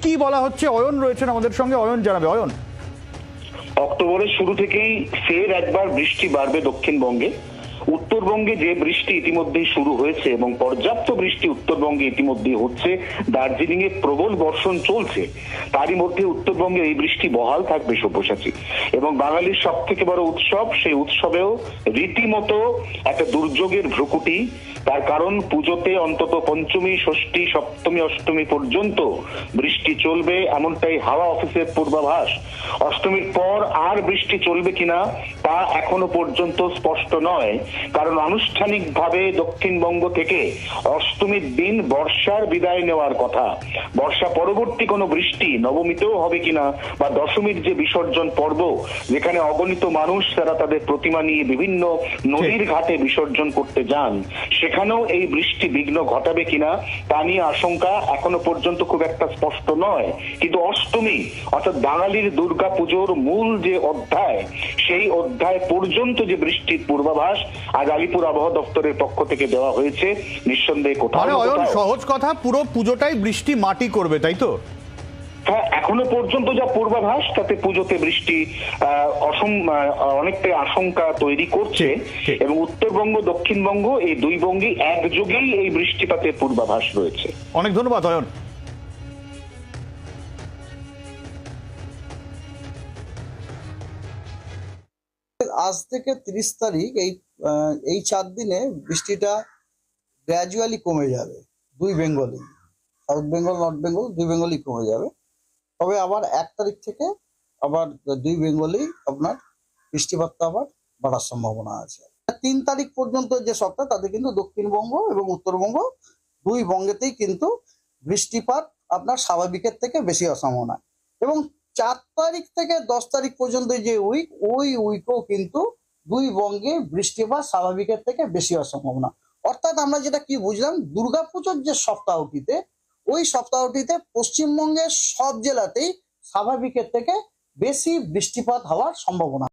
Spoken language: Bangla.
কি বলা হচ্ছে? অয়ন রয়েছেন আমাদের সঙ্গে, অয়ন জানাবে। অয়ন, অক্টোবরের শুরু থেকেই ফের একবার বৃষ্টি বাড়বে দক্ষিণবঙ্গে। উত্তরবঙ্গে যে বৃষ্টি ইতিমধ্যেই শুরু হয়েছে এবং পর্যাপ্ত বৃষ্টি উত্তরবঙ্গে ইতিমধ্যেই হচ্ছে, দার্জিলিং এ প্রবল বর্ষণ চলছে, তারই মধ্যে উত্তরবঙ্গে এই বৃষ্টি বহাল থাকবে সব্যসাচী। এবং বাঙালির সব থেকে বড় উৎসব, সেই উৎসবেও রীতিমতো একটা দুর্যোগের ভ্রুকুটি। তার কারণ পুজোতে অন্তত পঞ্চমী, ষষ্ঠী, সপ্তমী, অষ্টমী পর্যন্ত বৃষ্টি চলবে, এমনটাই হাওয়া অফিসের পূর্বাভাস। অষ্টমীর পর আর বৃষ্টি চলবে কিনা তা এখনো পর্যন্ত স্পষ্ট নয়, কারণ আনুষ্ঠানিকভাবে দক্ষিণবঙ্গ থেকে অষ্টমীর দিন বর্ষার বিদায় নেওয়ার কথা। বর্ষা পরবর্তী কোনো বৃষ্টি নবমীতেও হবে কিনা, বা দশমীর যে বিসর্জন পর্ব, যেখানে অগণিত মানুষ তারা তাদের প্রতিমা নিয়ে বিভিন্ন নদীর ঘাটে বিসর্জন করতে যান, সেখানেও এই বৃষ্টি বিঘ্ন ঘটাবে কিনা তা নিয়ে আশঙ্কা এখনো পর্যন্ত খুব একটা স্পষ্ট নয়। কিন্তু অষ্টমী অর্থাৎ বাঙালির দুর্গা পুজোর মূল যে অধ্যায়, সেই অধ্যায় পর্যন্ত যে বৃষ্টির পূর্বাভাস আজ আলিপুর আবহাওয়া দপ্তরের পক্ষ থেকে দেওয়া হয়েছে, নিঃসন্দেহে কোথাও মানে অয়ন, সহজ কথা, পুরো পুজোটাই বৃষ্টি মাটি করবে, তাই তো? হ্যাঁ, এখনো পর্যন্ত যা পূর্বাভাস তাতে পুজোতে বৃষ্টি অনেকটাই আশঙ্কা তৈরি করছে। এবং উত্তরবঙ্গ, দক্ষিণবঙ্গ এই দুই বঙ্গেই একযোগেই এই বৃষ্টিপাতের পূর্বাভাস রয়েছে। অনেক ধন্যবাদ অয়ন। আজ থেকে 30 তারিখ এই 4 দিনে বৃষ্টিটা গ্র্যাজুয়ালি কমে যাবে দুই বেঙ্গলেই, সাউথ বেঙ্গল, নর্থ বেঙ্গল দুই বেঙ্গলই কমে যাবে। তবে আবার 1 তারিখ থেকে আবার দুই বেঙ্গলেই আপনার বৃষ্টিপাতটা আবার বাড়ার সম্ভাবনা আছে। 3 তারিখ পর্যন্ত যে সপ্তাহ, তাতে কিন্তু দক্ষিণবঙ্গ এবং উত্তরবঙ্গ দুই বঙ্গেতেই কিন্তু বৃষ্টিপাত আপনার স্বাভাবিকের থেকে বেশি হওয়ার সম্ভাবনা। এবং 4 তারিখ থেকে 10 তারিখ পর্যন্ত যে ওই উইকও কিন্তু দুই বঙ্গে বৃষ্টিপাত স্বাভাবিকের থেকে বেশি হওয়ার সম্ভাবনা। অর্থাৎ আমরা যেটা কি বুঝলাম, দুর্গাপুজোর যে সপ্তাহটিতে, ওই সপ্তাহটিতে পশ্চিমবঙ্গের সব জেলাতেই স্বাভাবিকের থেকে বেশি বৃষ্টিপাত হওয়ার সম্ভাবনা।